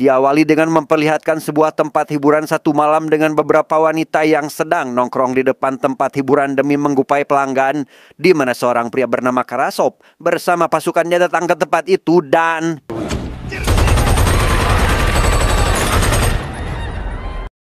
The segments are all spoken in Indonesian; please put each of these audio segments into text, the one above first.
Diawali dengan memperlihatkan sebuah tempat hiburan satu malam dengan beberapa wanita yang sedang nongkrong di depan tempat hiburan demi menggupai pelanggan, di mana seorang pria bernama Karasop bersama pasukannya datang ke tempat itu dan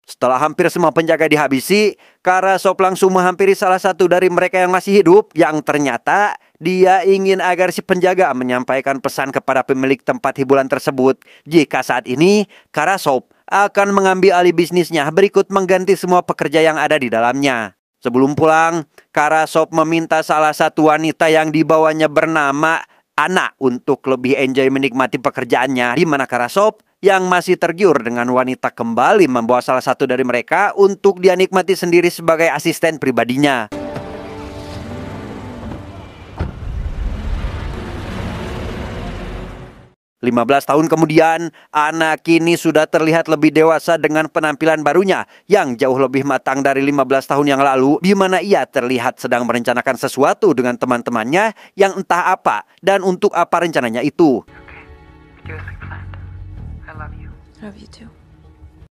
setelah hampir semua penjaga dihabisi, Karasop langsung menghampiri salah satu dari mereka yang masih hidup, yang ternyata dia ingin agar si penjaga menyampaikan pesan kepada pemilik tempat hiburan tersebut jika saat ini Karasop akan mengambil alih bisnisnya berikut mengganti semua pekerja yang ada di dalamnya. Sebelum pulang, Karasop meminta salah satu wanita yang dibawanya bernama Ana untuk lebih enjoy menikmati pekerjaannya, di mana Karasop yang masih tergiur dengan wanita kembali membawa salah satu dari mereka untuk dia nikmati sendiri sebagai asisten pribadinya. 15 tahun kemudian, Ana kini sudah terlihat lebih dewasa dengan penampilan barunya yang jauh lebih matang dari 15 tahun yang lalu, di mana ia terlihat sedang merencanakan sesuatu dengan teman-temannya yang entah apa dan untuk apa rencananya itu.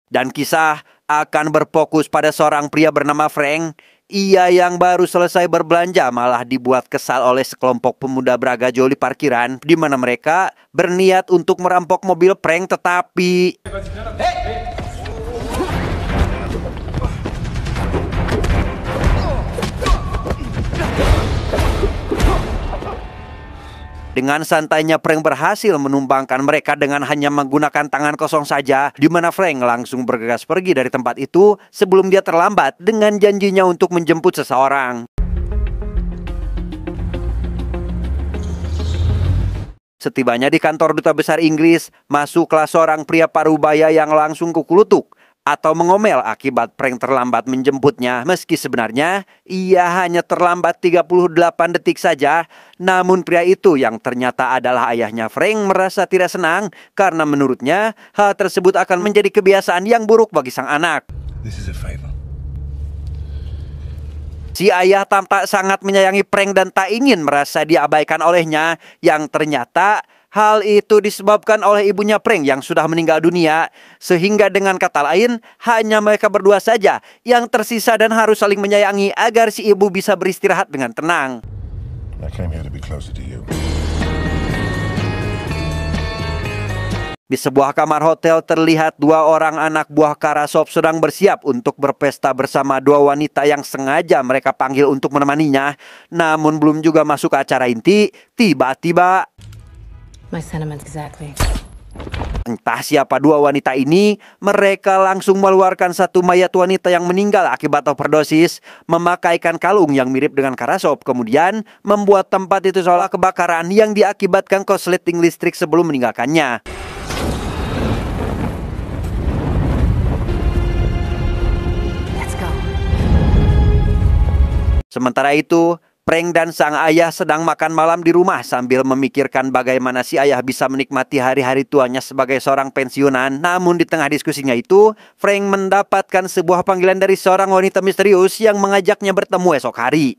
Dan kisah akan berfokus pada seorang pria bernama Frank. Ia yang baru selesai berbelanja malah dibuat kesal oleh sekelompok pemuda beragajol di parkiran, di mana mereka berniat untuk merampok mobil prank, tetapi dengan santainya Frank berhasil menumbangkan mereka dengan hanya menggunakan tangan kosong saja, di mana Frank langsung bergegas pergi dari tempat itu sebelum dia terlambat dengan janjinya untuk menjemput seseorang. Setibanya di kantor duta besar Inggris, masuklah seorang pria parubaya yang langsung kukulutuk atau mengomel akibat Frank terlambat menjemputnya, meski sebenarnya ia hanya terlambat 38 detik saja. Namun pria itu yang ternyata adalah ayahnya Frank merasa tidak senang karena menurutnya hal tersebut akan menjadi kebiasaan yang buruk bagi sang anak. Si ayah tampak sangat menyayangi Frank dan tak ingin merasa diabaikan olehnya, yang ternyata hal itu disebabkan oleh ibunya Frank yang sudah meninggal dunia, sehingga dengan kata lain hanya mereka berdua saja yang tersisa dan harus saling menyayangi agar si ibu bisa beristirahat dengan tenang. Di sebuah kamar hotel terlihat dua orang anak buah Karasop sedang bersiap untuk berpesta bersama dua wanita yang sengaja mereka panggil untuk menemaninya. Namun belum juga masuk ke acara inti, tiba-tiba entah siapa dua wanita ini, mereka langsung mengeluarkan satu mayat wanita yang meninggal akibat overdosis, memakaikan kalung yang mirip dengan Karasop, kemudian membuat tempat itu seolah kebakaran yang diakibatkan korsleting listrik sebelum meninggalkannya. Sementara itu, Frank dan sang ayah sedang makan malam di rumah sambil memikirkan bagaimana si ayah bisa menikmati hari-hari tuanya sebagai seorang pensiunan. Namun di tengah diskusinya itu, Frank mendapatkan sebuah panggilan dari seorang wanita misterius yang mengajaknya bertemu esok hari.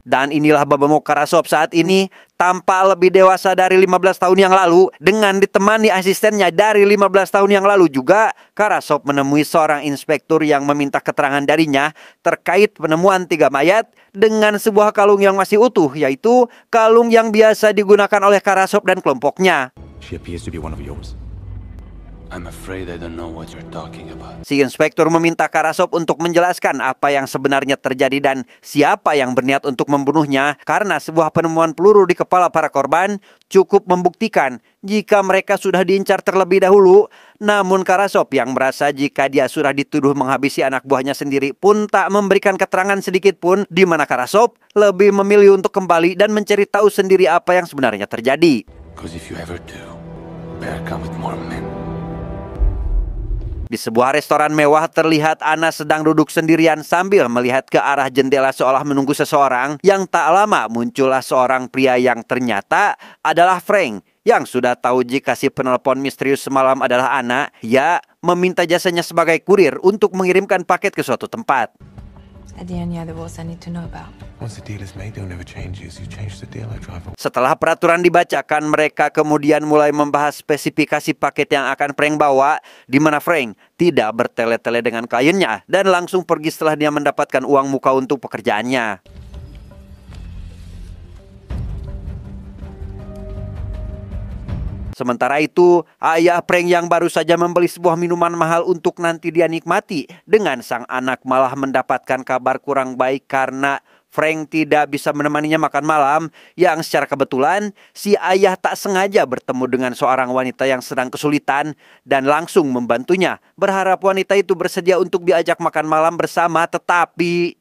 Dan inilah Babamok Karasop saat ini, tampak lebih dewasa dari 15 tahun yang lalu. Dengan ditemani asistennya dari 15 tahun yang lalu juga, Karasop menemui seorang inspektur yang meminta keterangan darinya terkait penemuan 3 mayat dengan sebuah kalung yang masih utuh, yaitu kalung yang biasa digunakan oleh Karasop dan kelompoknya. Si inspektur meminta Karasop untuk menjelaskan apa yang sebenarnya terjadi dan siapa yang berniat untuk membunuhnya, karena sebuah penemuan peluru di kepala para korban cukup membuktikan jika mereka sudah diincar terlebih dahulu. Namun Karasop yang merasa jika dia sudah dituduh menghabisi anak buahnya sendiri pun tak memberikan keterangan sedikit pun, di mana Karasop lebih memilih untuk kembali dan mencari tahu sendiri apa yang sebenarnya terjadi. Di sebuah restoran mewah terlihat Ana sedang duduk sendirian sambil melihat ke arah jendela seolah menunggu seseorang. Yang tak lama muncullah seorang pria yang ternyata adalah Frank, yang sudah tahu jika si penelpon misterius semalam adalah Ana. Ia meminta jasanya sebagai kurir untuk mengirimkan paket ke suatu tempat. Are there any other rules I need to know about? Once the deal is made, they'll never change it. You change the deal, I drive away. Setelah peraturan dibacakan, mereka kemudian mulai membahas spesifikasi paket yang akan Frank bawa, di mana Frank tidak bertele-tele dengan kliennya dan langsung pergi setelah dia mendapatkan uang muka untuk pekerjaannya. Sementara itu, ayah Frank yang baru saja membeli sebuah minuman mahal untuk nanti dia nikmati dengan sang anak malah mendapatkan kabar kurang baik karena Frank tidak bisa menemaninya makan malam, yang secara kebetulan si ayah tak sengaja bertemu dengan seorang wanita yang sedang kesulitan dan langsung membantunya. Berharap wanita itu bersedia untuk diajak makan malam bersama, tetapi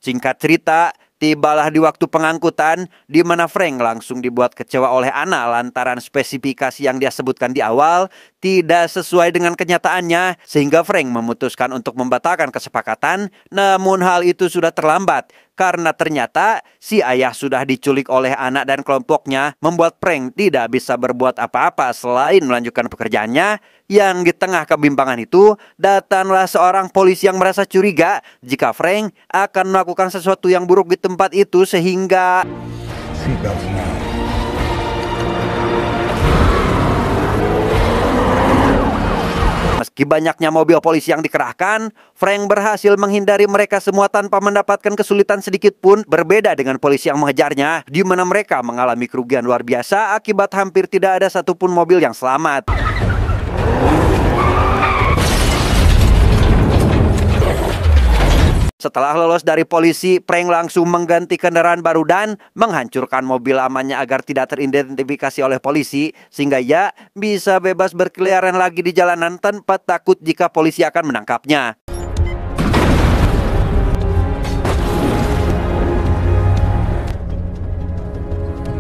singkat cerita, tibalah di waktu pengangkutan di mana Frank langsung dibuat kecewa oleh Anna lantaran spesifikasi yang dia sebutkan di awal tidak sesuai dengan kenyataannya, sehingga Frank memutuskan untuk membatalkan kesepakatan. Namun hal itu sudah terlambat karena ternyata si ayah sudah diculik oleh anak dan kelompoknya, membuat Frank tidak bisa berbuat apa-apa selain melanjutkan pekerjaannya. Yang di tengah kebimbangan itu, datanglah seorang polisi yang merasa curiga jika Frank akan melakukan sesuatu yang buruk di tempat itu, sehingga meski banyaknya mobil polisi yang dikerahkan, Frank berhasil menghindari mereka semua tanpa mendapatkan kesulitan sedikit pun. Berbeda dengan polisi yang mengejarnya, di mana mereka mengalami kerugian luar biasa akibat hampir tidak ada satupun mobil yang selamat. Setelah lolos dari polisi, Frank langsung mengganti kendaraan baru dan menghancurkan mobil amannya agar tidak teridentifikasi oleh polisi, sehingga ia bisa bebas berkeliaran lagi di jalanan tanpa takut jika polisi akan menangkapnya.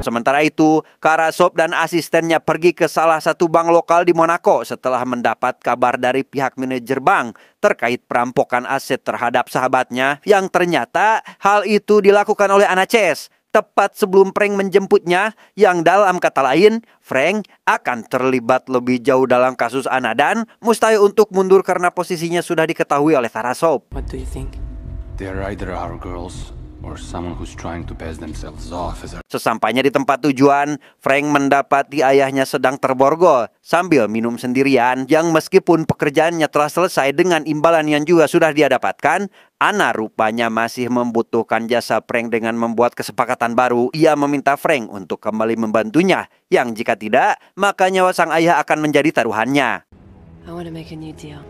Sementara itu, Karasov dan asistennya pergi ke salah satu bank lokal di Monaco setelah mendapat kabar dari pihak manajer bank terkait perampokan aset terhadap sahabatnya, yang ternyata hal itu dilakukan oleh Anna Chase tepat sebelum Frank menjemputnya, yang dalam kata lain, Frank akan terlibat lebih jauh dalam kasus Anna dan mustahil untuk mundur karena posisinya sudah diketahui oleh Karasov. What do you think? They're either our girls or someone who's trying to pass themselves off as our... Sesampainya di tempat tujuan, Frank mendapati ayahnya sedang terborgol sambil minum sendirian, yang meskipun pekerjaannya telah selesai dengan imbalan yang juga sudah dia dapatkan, Anna rupanya masih membutuhkan jasa Frank dengan membuat kesepakatan baru. Ia meminta Frank untuk kembali membantunya, yang jika tidak, maka nyawa sang ayah akan menjadi taruhannya. I want to make a new deal.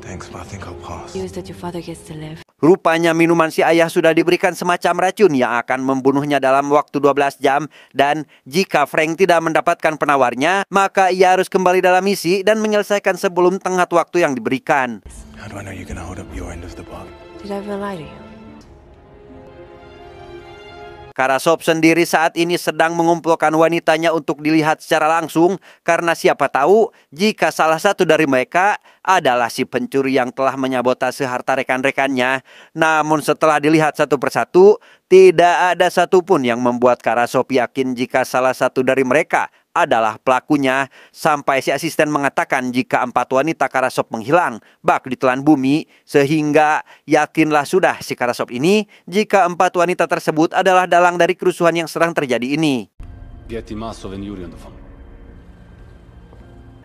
Thanks, but I think I'll pass. Use that your father gets to live. Rupanya minuman si ayah sudah diberikan semacam racun yang akan membunuhnya dalam waktu 12 jam. Dan jika Frank tidak mendapatkan penawarnya, maka ia harus kembali dalam misi dan menyelesaikan sebelum tenggat waktu yang diberikan. How do I know you're gonna hold up your end of the bargain? Did I ever lie to you? Karasov sendiri saat ini sedang mengumpulkan wanitanya untuk dilihat secara langsung, karena siapa tahu jika salah satu dari mereka adalah si pencuri yang telah menyabotase harta rekan-rekannya. Namun setelah dilihat satu persatu, tidak ada satupun yang membuat Karasov yakin jika salah satu dari mereka adalah pelakunya, sampai si asisten mengatakan jika 4 wanita Karasov menghilang bak ditelan bumi, sehingga yakinlah sudah si Karasov ini jika 4 wanita tersebut adalah dalang dari kerusuhan yang sedang terjadi ini. Get Timasov and Yuri on the phone.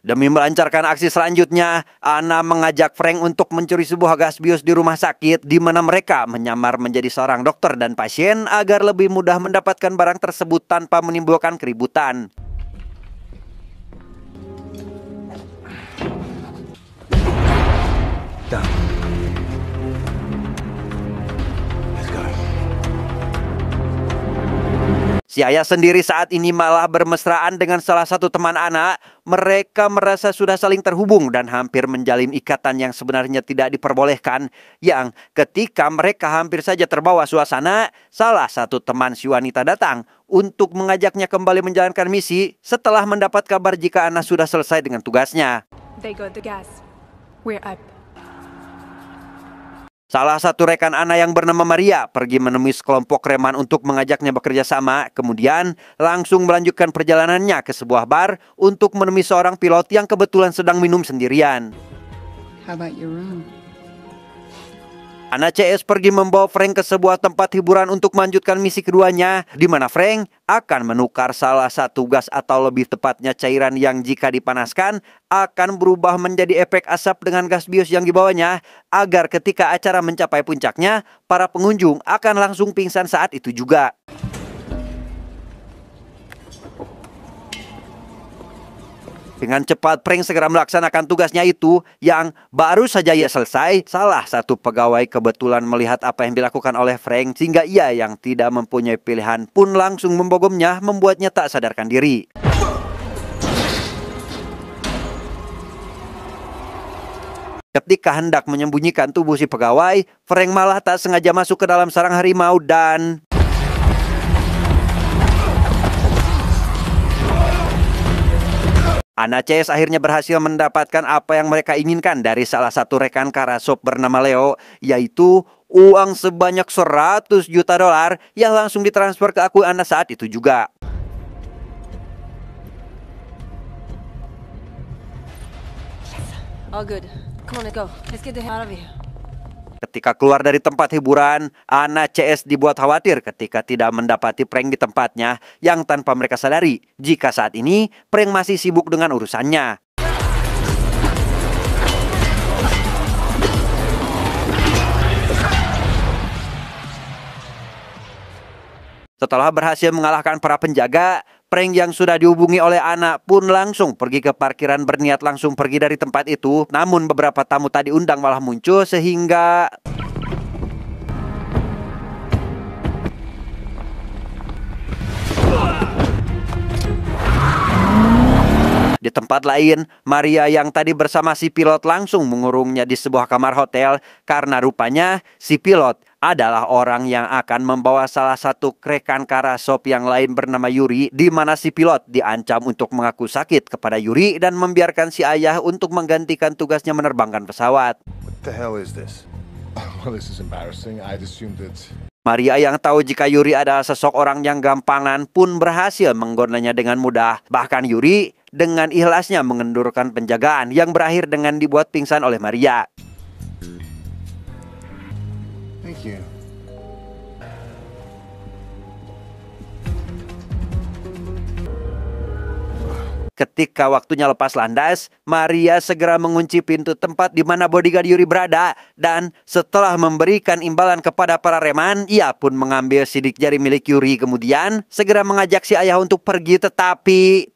Demi melancarkan aksi selanjutnya, Anna mengajak Frank untuk mencuri sebuah gas bius di rumah sakit, di mana mereka menyamar menjadi seorang dokter dan pasien agar lebih mudah mendapatkan barang tersebut tanpa menimbulkan keributan. Done. Let's go. Si ayah sendiri saat ini malah bermesraan dengan salah satu teman Anna. Mereka merasa sudah saling terhubung dan hampir menjalin ikatan yang sebenarnya tidak diperbolehkan. Yang ketika mereka hampir saja terbawa suasana, salah satu teman si wanita datang untuk mengajaknya kembali menjalankan misi setelah mendapat kabar jika Anna sudah selesai dengan tugasnya. They got the gas. We're up. Salah satu rekan Ana yang bernama Maria pergi menemui sekelompok preman untuk mengajaknya bekerja sama, kemudian langsung melanjutkan perjalanannya ke sebuah bar untuk menemui seorang pilot yang kebetulan sedang minum sendirian. How about your room? Ana CS pergi membawa Frank ke sebuah tempat hiburan untuk melanjutkan misi keduanya, di mana Frank akan menukar salah satu gas atau lebih tepatnya cairan yang jika dipanaskan akan berubah menjadi efek asap dengan gas bius yang dibawanya, agar ketika acara mencapai puncaknya, para pengunjung akan langsung pingsan saat itu juga. Dengan cepat, Frank segera melaksanakan tugasnya itu yang baru saja ia selesai. Salah satu pegawai kebetulan melihat apa yang dilakukan oleh Frank, sehingga ia yang tidak mempunyai pilihan pun langsung membogomnya, membuatnya tak sadarkan diri. Ketika hendak menyembunyikan tubuh si pegawai, Frank malah tak sengaja masuk ke dalam sarang harimau dan... Ana CS akhirnya berhasil mendapatkan apa yang mereka inginkan dari salah satu rekan Karasop bernama Leo, yaitu uang sebanyak 100 juta dolar yang langsung ditransfer ke akun Ana saat itu juga. All good. Come on, let's go. Let's get the hell out of here. Ketika keluar dari tempat hiburan, Ana CS dibuat khawatir ketika tidak mendapati Frank di tempatnya, yang tanpa mereka sadari jika saat ini Frank masih sibuk dengan urusannya. Setelah berhasil mengalahkan para penjaga, Frank yang sudah dihubungi oleh Ana pun langsung pergi ke parkiran berniat langsung pergi dari tempat itu. Namun beberapa tamu tadi undang malah muncul sehingga... Di tempat lain, Maria yang tadi bersama si pilot langsung mengurungnya di sebuah kamar hotel karena rupanya si pilot adalah orang yang akan membawa salah satu rekan Karasop yang lain bernama Yuri, di mana si pilot diancam untuk mengaku sakit kepada Yuri dan membiarkan si ayah untuk menggantikan tugasnya menerbangkan pesawat. What the hell is this? Well, this is embarrassing. I'd assumed it's... Maria yang tahu jika Yuri adalah sosok orang yang gampangan pun berhasil menggonanya dengan mudah. Bahkan Yuri dengan ikhlasnya mengendurkan penjagaan yang berakhir dengan dibuat pingsan oleh Maria. Thank you. Ketika waktunya lepas landas, Maria segera mengunci pintu tempat di mana bodyguard Yuri berada. Dan setelah memberikan imbalan kepada para reman, ia pun mengambil sidik jari milik Yuri. Kemudian segera mengajak si ayah untuk pergi, tetapi...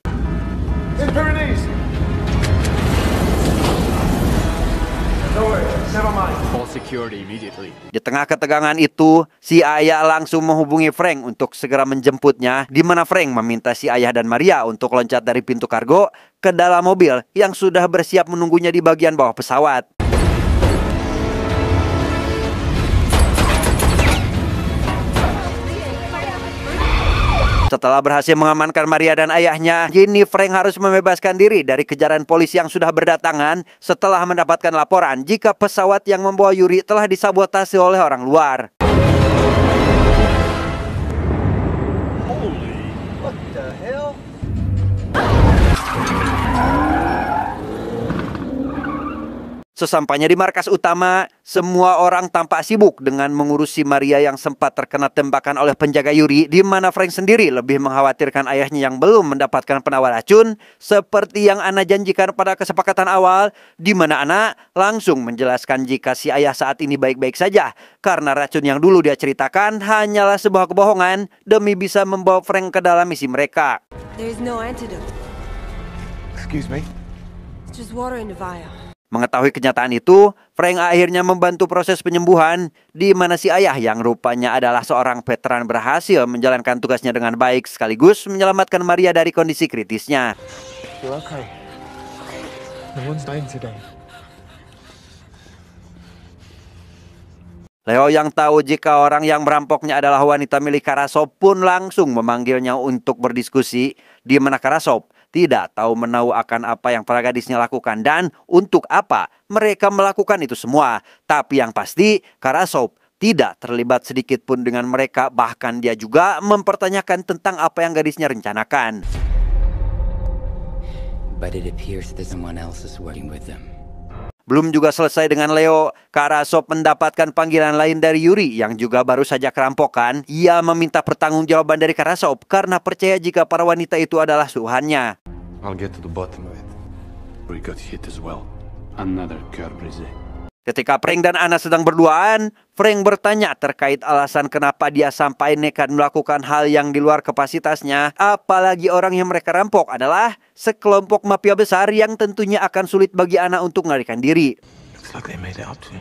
Call security immediately. Di tengah ketegangan itu, si ayah langsung menghubungi Frank untuk segera menjemputnya, di mana Frank meminta si ayah dan Maria untuk loncat dari pintu kargo ke dalam mobil yang sudah bersiap menunggunya di bagian bawah pesawat. Setelah berhasil mengamankan Maria dan ayahnya, kini Frank harus membebaskan diri dari kejaran polisi yang sudah berdatangan setelah mendapatkan laporan jika pesawat yang membawa Yuri telah disabotase oleh orang luar. What the hell? Sesampainya di markas utama, semua orang tampak sibuk dengan mengurusi Maria yang sempat terkena tembakan oleh penjaga Yuri, di mana Frank sendiri lebih mengkhawatirkan ayahnya yang belum mendapatkan penawar racun, seperti yang Ana janjikan pada kesepakatan awal, di mana Ana langsung menjelaskan jika si ayah saat ini baik-baik saja, karena racun yang dulu dia ceritakan hanyalah sebuah kebohongan demi bisa membawa Frank ke dalam misi mereka. There is no antidote. Excuse me? It's just water in the vial. Mengetahui kenyataan itu, Frank akhirnya membantu proses penyembuhan, di mana si ayah yang rupanya adalah seorang veteran berhasil menjalankan tugasnya dengan baik sekaligus menyelamatkan Maria dari kondisi kritisnya. You're okay. No one's dying today. Leo yang tahu jika orang yang merampoknya adalah wanita milik Karasop pun langsung memanggilnya untuk berdiskusi, di mana Karasop tidak tahu menahu akan apa yang para gadisnya lakukan dan untuk apa mereka melakukan itu semua. Tapi yang pasti, Karasov tidak terlibat sedikit pun dengan mereka, bahkan dia juga mempertanyakan tentang apa yang gadisnya rencanakan. But it appears that someone else is working with them. Belum juga selesai dengan Leo, Karasov mendapatkan panggilan lain dari Yuri yang juga baru saja kerampokan. Ia meminta pertanggungjawaban dari Karasov karena percaya jika para wanita itu adalah suruhannya. I'll get to the bottom of it. We got hit as well. Another cœur brisé. Ketika Frank dan Anna sedang berduaan, Frank bertanya terkait alasan kenapa dia sampai nekat melakukan hal yang di luar kapasitasnya. Apalagi orang yang mereka rampok adalah sekelompok mafia besar yang tentunya akan sulit bagi Anna untuk melarikan diri. Looks like they made it up to you.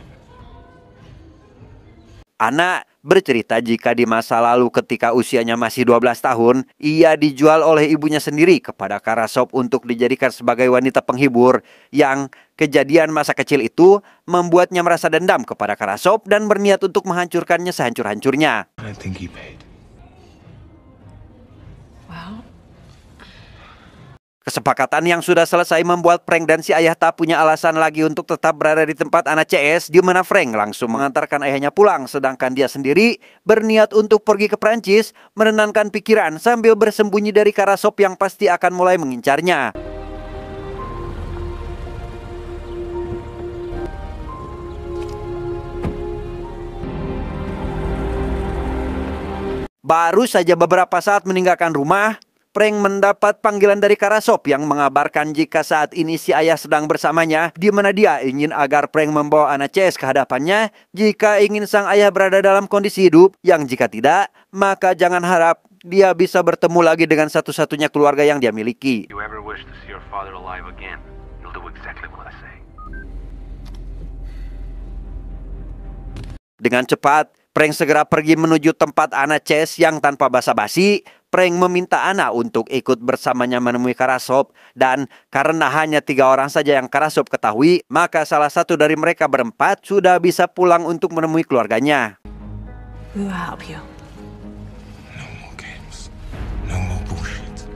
Anna bercerita jika di masa lalu ketika usianya masih 12 tahun, ia dijual oleh ibunya sendiri kepada Karasov untuk dijadikan sebagai wanita penghibur. Yang kejadian masa kecil itu membuatnya merasa dendam kepada Karasov dan berniat untuk menghancurkannya sehancur-hancurnya. I don't think he paid. Well, Kesepakatan yang sudah selesai membuat Frank dan si ayah tak punya alasan lagi untuk tetap berada di tempat anak CS, di mana Frank langsung mengantarkan ayahnya pulang, sedangkan dia sendiri berniat untuk pergi ke Prancis, menenangkan pikiran sambil bersembunyi dari Karasov yang pasti akan mulai mengincarnya. Baru saja beberapa saat meninggalkan rumah, Frank mendapat panggilan dari Karasov yang mengabarkan jika saat ini si ayah sedang bersamanya, di mana dia ingin agar Frank membawa anak CS ke hadapannya jika ingin sang ayah berada dalam kondisi hidup, yang jika tidak, maka jangan harap dia bisa bertemu lagi dengan satu-satunya keluarga yang dia miliki. You ever wish to see your father alive again, you'll do exactly what I say. Dengan cepat, Frank segera pergi menuju tempat Anna CS yang tanpa basa-basi, Frank meminta Anna untuk ikut bersamanya menemui Karasov. Dan karena hanya 3 orang saja yang Karasov ketahui, maka salah satu dari mereka berempat sudah bisa pulang untuk menemui keluarganya. we will help you. No more games. No more bullshit.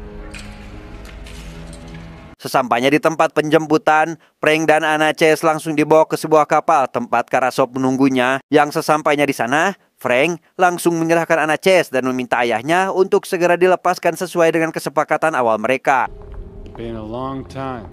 Sesampainya di tempat penjemputan, Frank dan Anna CS langsung dibawa ke sebuah kapal tempat Karasov menunggunya. Yang sesampainya di sana, Frank langsung menyerahkan Anna CS dan meminta ayahnya untuk segera dilepaskan sesuai dengan kesepakatan awal mereka. Been a long time.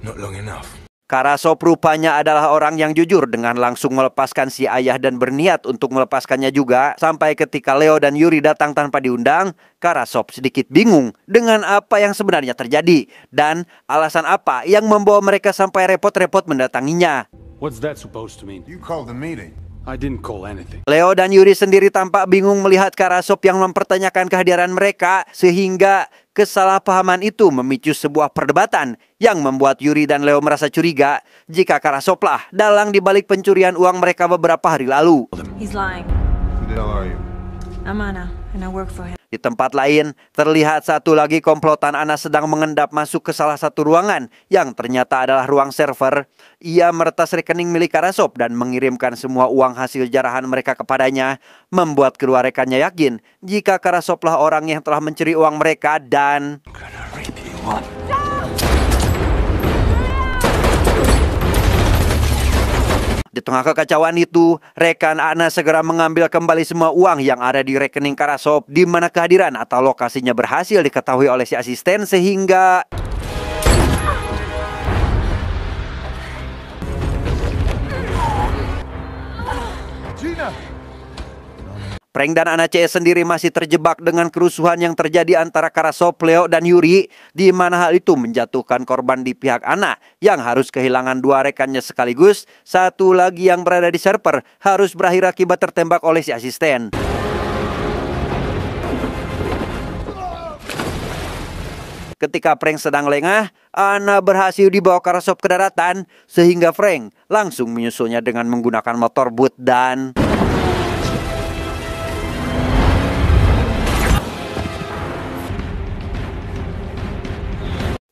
Not long enough. Karasov rupanya adalah orang yang jujur dengan langsung melepaskan si ayah dan berniat untuk melepaskannya juga. Sampai ketika Leo dan Yuri datang tanpa diundang, Karasov sedikit bingung dengan apa yang sebenarnya terjadi dan alasan apa yang membawa mereka sampai repot-repot mendatanginya. What's that supposed to mean? You called the meeting. I didn't call anything. Leo dan Yuri sendiri tampak bingung melihat Karasov yang mempertanyakan kehadiran mereka, sehingga kesalahpahaman itu memicu sebuah perdebatan yang membuat Yuri dan Leo merasa curiga jika Karasov lah dalang dibalik pencurian uang mereka beberapa hari lalu. He's lying. Who the hell are you? I'm Anna, and I work for him. Di tempat lain, terlihat satu lagi komplotan Anna sedang mengendap masuk ke salah satu ruangan yang ternyata adalah ruang server. Ia meretas rekening milik Karasov dan mengirimkan semua uang hasil jarahan mereka kepadanya, membuat kedua rekannya yakin jika Karasov lah orang yang telah mencuri uang mereka dan Gonna rip you up. di tengah kekacauan itu, rekan Anna segera mengambil kembali semua uang yang ada di rekening Karasov, di mana kehadiran atau lokasinya berhasil diketahui oleh si asisten sehingga Gina! Frank dan Anna CS sendiri masih terjebak dengan kerusuhan yang terjadi antara Karasov, Leo, dan Yuri, di mana hal itu menjatuhkan korban di pihak Anna yang harus kehilangan 2 rekannya sekaligus. Satu lagi yang berada di server harus berakhir akibat tertembak oleh si asisten. Ketika Frank sedang lengah, Anna berhasil dibawa Karasov ke daratan, sehingga Frank langsung menyusulnya dengan menggunakan motor boot dan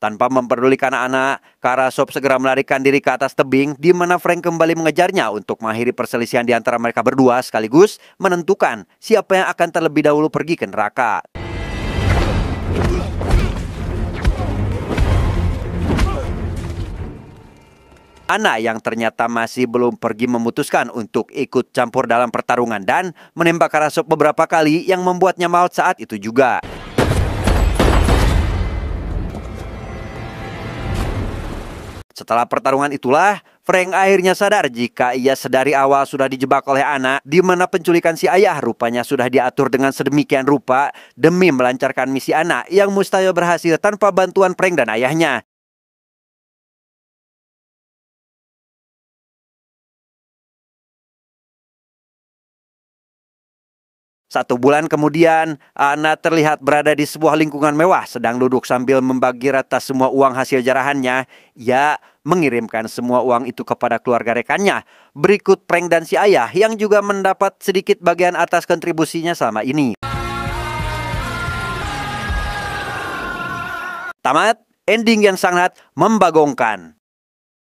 tanpa memperdulikan Anna, Karasov segera melarikan diri ke atas tebing, di mana Frank kembali mengejarnya untuk mengakhiri perselisihan di antara mereka berdua sekaligus menentukan siapa yang akan terlebih dahulu pergi ke neraka. Ana yang ternyata masih belum pergi memutuskan untuk ikut campur dalam pertarungan dan menembak Karasov beberapa kali yang membuatnya maut saat itu juga. Setelah pertarungan itulah, Frank akhirnya sadar jika ia sedari awal sudah dijebak oleh Ana, di mana penculikan si ayah rupanya sudah diatur dengan sedemikian rupa demi melancarkan misi Ana yang mustahil berhasil tanpa bantuan Frank dan ayahnya. 1 bulan kemudian, Ana terlihat berada di sebuah lingkungan mewah, sedang duduk sambil membagi rata semua uang hasil jarahannya. Ia mengirimkan semua uang itu kepada keluarga rekannya. Berikut Frank dan si ayah yang juga mendapat sedikit bagian atas kontribusinya selama ini. Tamat, ending yang sangat membagongkan.